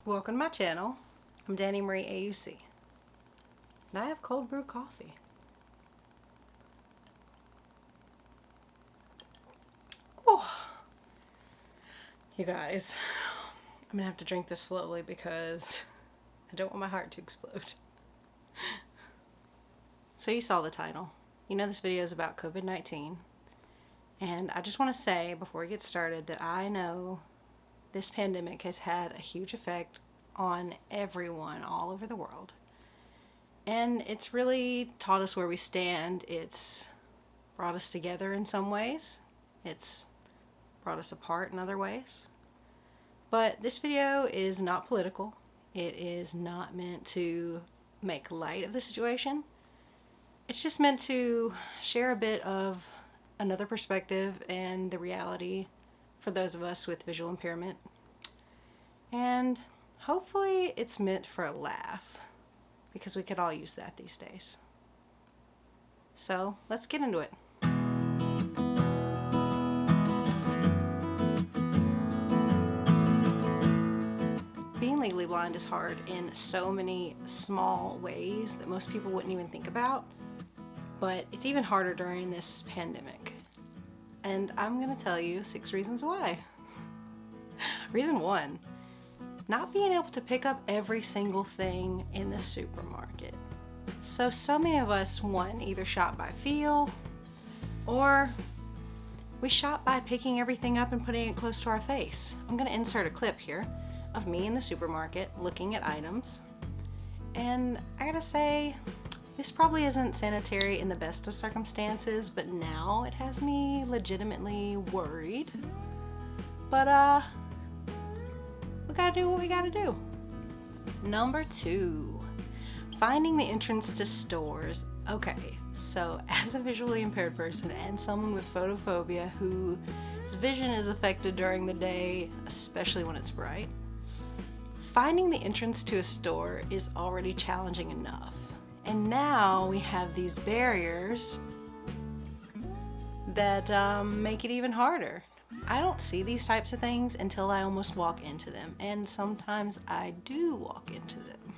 Welcome to my channel. I'm Dani Marie AUC. And I have cold brew coffee. Oh, you guys, I'm gonna have to drink this slowly because I don't want my heart to explode. So you saw the title. You know this video is about COVID-19. And I just want to say before we get started that I know this pandemic has had a huge effect on everyone all over the world. And it's really taught us where we stand. It's brought us together in some ways. It's brought us apart in other ways. But this video is not political. It is not meant to make light of the situation. It's just meant to share a bit of another perspective and the reality for those of us with visual impairment. And hopefully it's meant for a laugh, because we could all use that these days. So let's get into it. Being legally blind is hard in so many small ways that most people wouldn't even think about, but it's even harder during this pandemic. And I'm gonna tell you 6 reasons why. Reason 1, not being able to pick up every single thing in the supermarket. So many of us, one, either shop by feel, or we shop by picking everything up and putting it close to our face. I'm gonna insert a clip here of me in the supermarket looking at items. And I gotta say, this probably isn't sanitary in the best of circumstances, but now it has me legitimately worried. But we gotta do what we gotta do. Number 2, finding the entrance to stores. Okay, so as a visually impaired person and someone with photophobia whose vision is affected during the day, especially when it's bright, finding the entrance to a store is already challenging enough. And now we have these barriers that make it even harder. I don't see these types of things until I almost walk into them, and sometimes I do walk into them.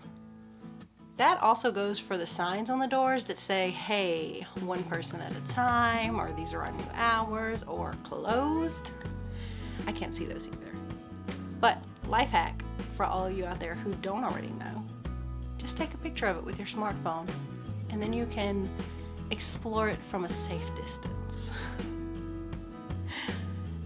That also goes for the signs on the doors that say, hey, 1 person at a time, or these are our new hours, or closed. I can't see those either. But life hack for all of you out there who don't already know, just take a picture of it with your smartphone, and then you can explore it from a safe distance.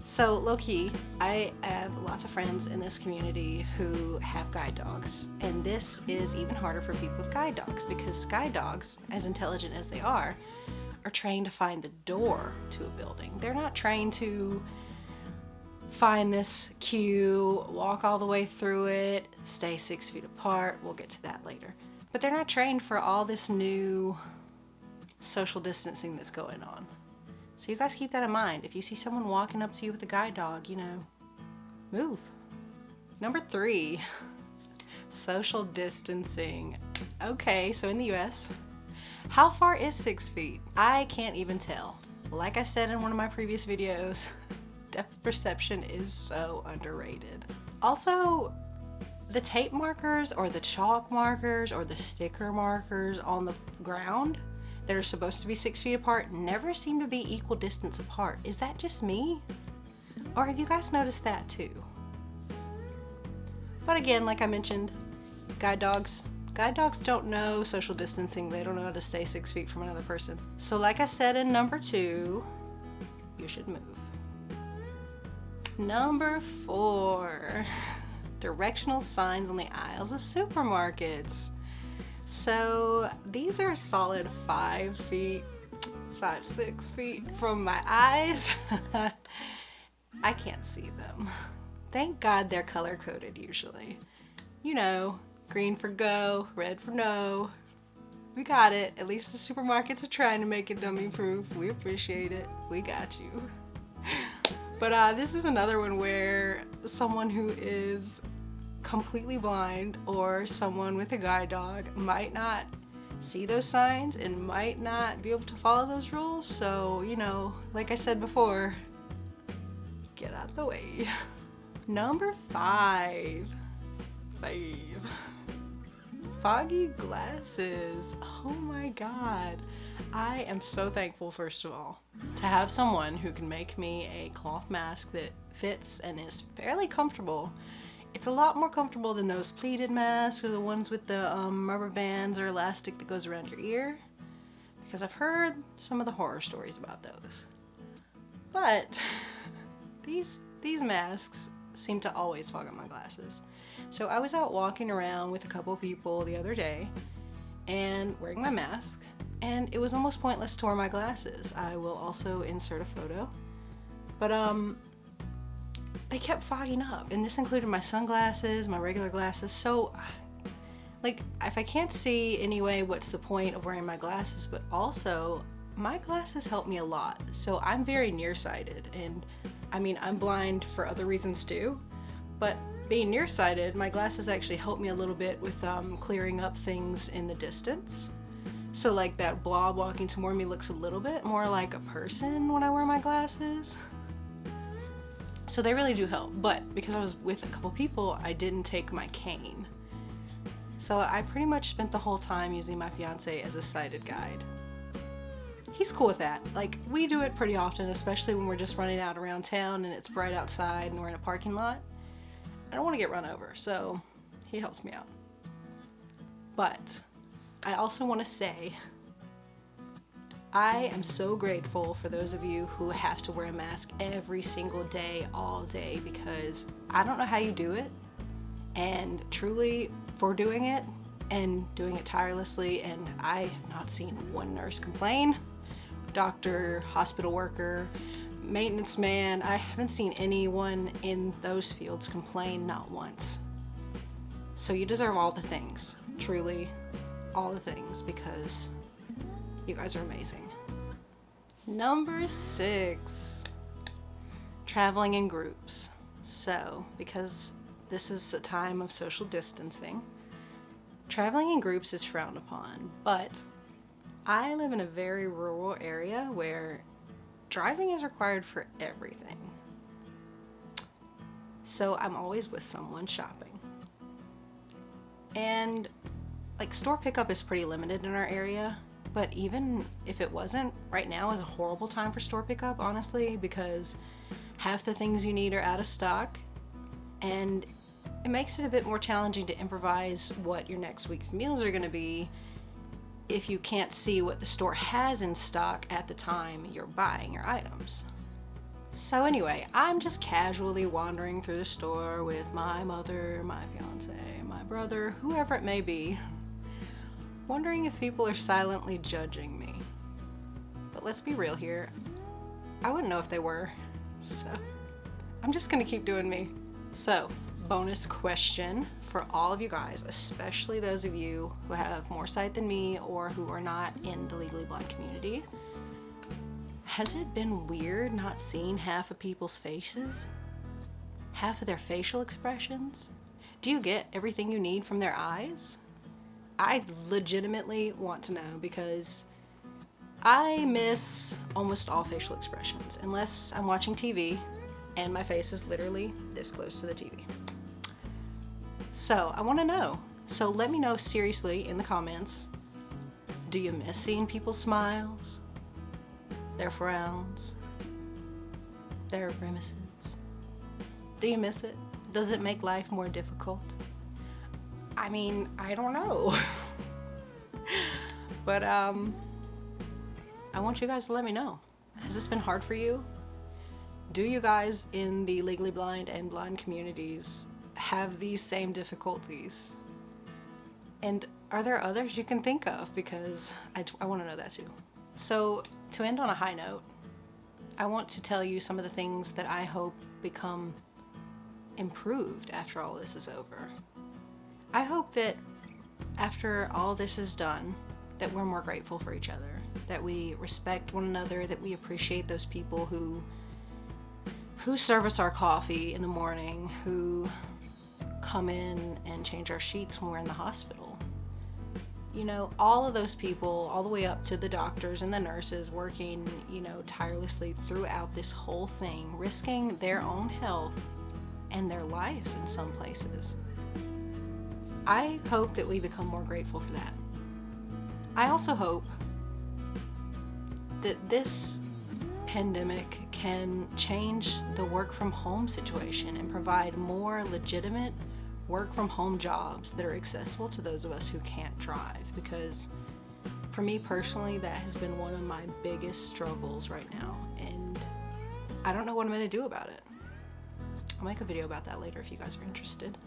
So low-key, I have lots of friends in this community who have guide dogs, and this is even harder for people with guide dogs because guide dogs, as intelligent as they are trained to find the door to a building. They're not trained to find this queue, walk all the way through it, stay 6 feet apart. We'll get to that later. But they're not trained for all this new social distancing that's going on. So you guys keep that in mind. If you see someone walking up to you with a guide dog, move. Number 3, social distancing. Okay, so in the US, how far is 6 feet? I can't even tell. Like I said in one of my previous videos, depth perception is so underrated. Also, the tape markers or the chalk markers or the sticker markers on the ground that are supposed to be 6 feet apart never seem to be equal distance apart. Is that just me? Or have you guys noticed that too? But again, like I mentioned, guide dogs don't know social distancing. They don't know how to stay 6 feet from another person. So like I said in number 2, you should move. Number 4, directional signs on the aisles of supermarkets. So these are a solid 5, 6 feet from my eyes. I can't see them. Thank God they're color coded usually. Green for go, red for no. We got it. At least the supermarkets are trying to make it dummy proof. We appreciate it. We got you. But this is another one where someone who is completely blind or someone with a guide dog might not see those signs and might not be able to follow those rules. So, like I said before, get out of the way. Number 5, fave. Foggy glasses. Oh my god. I am so thankful, first of all, to have someone who can make me a cloth mask that fits and is fairly comfortable. It's a lot more comfortable than those pleated masks or the ones with the rubber bands or elastic that goes around your ear, because I've heard some of the horror stories about those. But these masks seem to always fog up my glasses. So I was out walking around with a couple people the other day and wearing my mask, and it was almost pointless to wear my glasses. I will also insert a photo. But they kept fogging up, and this included my sunglasses, my regular glasses. So like, if I can't see anyway, what's the point of wearing my glasses? But also, my glasses help me a lot. So I'm very nearsighted, and I mean, I'm blind for other reasons too, but being nearsighted, my glasses actually help me a little bit with clearing up things in the distance. So like that blob walking toward me looks a little bit more like a person when I wear my glasses. So they really do help, but because I was with a couple people, I didn't take my cane. So I pretty much spent the whole time using my fiance as a sighted guide. He's cool with that. Like, we do it pretty often, especially when we're just running out around town and it's bright outside and we're in a parking lot. I don't want to get run over, so he helps me out. But I also want to say, I am so grateful for those of you who have to wear a mask every single day, all day, because I don't know how you do it. And truly, for doing it and doing it tirelessly, and I have not seen one nurse complain, doctor, hospital worker, maintenance man, I haven't seen anyone in those fields complain, not once. So you deserve all the things, truly, all the things, because you guys are amazing. Number 6, traveling in groups. So, because this is a time of social distancing, traveling in groups is frowned upon, but I live in a very rural area where driving is required for everything. So I'm always with someone shopping. And like, store pickup is pretty limited in our area, but even if it wasn't, right now is a horrible time for store pickup, honestly, because half the things you need are out of stock, and it makes it a bit more challenging to improvise what your next week's meals are going to be if you can't see what the store has in stock at the time you're buying your items. So anyway, I'm just casually wandering through the store with my mother, my fiance, my brother, whoever it may be, wondering if people are silently judging me. But let's be real here, I wouldn't know if they were, so I'm just gonna keep doing me. So, bonus question for all of you guys, especially those of you who have more sight than me or who are not in the legally blind community. Has it been weird not seeing half of people's faces? Half of their facial expressions? Do you get everything you need from their eyes? I legitimately want to know, because I miss almost all facial expressions unless I'm watching TV and my face is literally this close to the TV. So I want to know. So let me know seriously in the comments. Do you miss seeing people's smiles? Their frowns? Their grimaces? Do you miss it? Does it make life more difficult? I mean, I don't know. But I want you guys to let me know. Has this been hard for you? Do you guys in the legally blind and blind communities have these same difficulties? And are there others you can think of? Because I want to know that too. So to end on a high note, I want to tell you some of the things that I hope become improved after all this is over. I hope that after all this is done, that we're more grateful for each other, that we respect one another, that we appreciate those people who serve us our coffee in the morning, who come in and change our sheets when we're in the hospital. You know, all of those people, all the way up to the doctors and the nurses working, you know, tirelessly throughout this whole thing, risking their own health and their lives in some places. I hope that we become more grateful for that. I also hope that this pandemic can change the work from home situation and provide more legitimate work from home jobs that are accessible to those of us who can't drive, because for me personally, that has been one of my biggest struggles right now, and I don't know what I'm going to do about it. I'll make a video about that later if you guys are interested.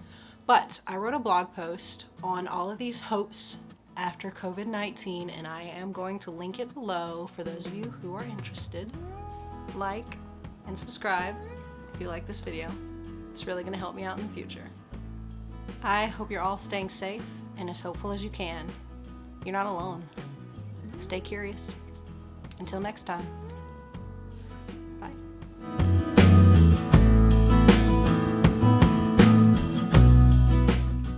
But I wrote a blog post on all of these hopes after COVID-19, and I am going to link it below for those of you who are interested. Like and subscribe if you like this video. It's really going to help me out in the future. I hope you're all staying safe and as hopeful as you can. You're not alone. Stay curious. Until next time.